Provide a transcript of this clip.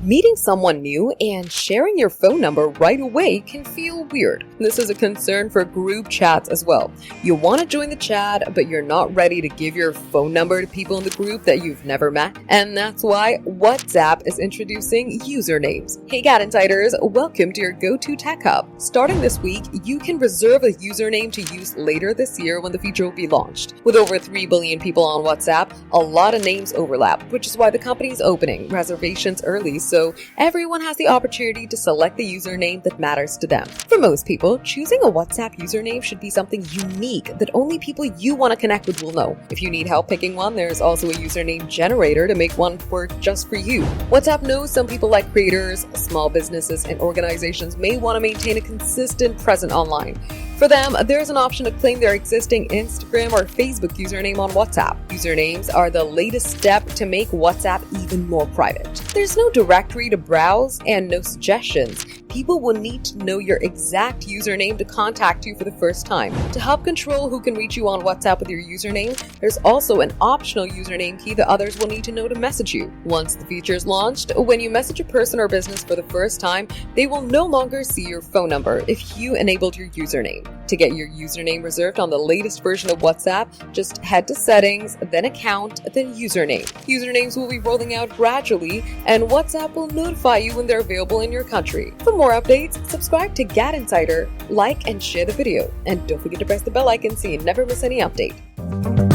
Meeting someone new and sharing your phone number right away can feel weird. This is a concern for group chats as well. You want to join the chat, but you're not ready to give your phone number to people in the group that you've never met. And that's why WhatsApp is introducing usernames. Hey GadInsiders, welcome to your go-to tech hub. Starting this week, you can reserve a username to use later this year when the feature will be launched. With over 3 billion people on WhatsApp, a lot of names overlap, which is why the company is opening reservations early so everyone has the opportunity to select the username that matters to them. For most people, choosing a WhatsApp username should be something unique that only people you want to connect with will know. If you need help picking one, there's also a username generator to make one work just for you. WhatsApp knows some people like creators, small businesses, and organizations may want to maintain a consistent presence online. For them, there's an option to claim their existing Instagram or Facebook username on WhatsApp. Usernames are the latest step to make WhatsApp even more private. There's no directory to browse and no suggestions. People will need to know your exact username to contact you for the first time. To help control who can reach you on WhatsApp with your username, there's also an optional username key that others will need to know to message you. Once the feature is launched, when you message a person or business for the first time, they will no longer see your phone number if you enabled your username. To get your username reserved on the latest version of WhatsApp, just head to Settings, then Account, then Username. Usernames will be rolling out gradually, and WhatsApp will notify you when they're available in your country. For more updates, subscribe to GadInsider, like and share the video, and don't forget to press the bell icon so you never miss any update.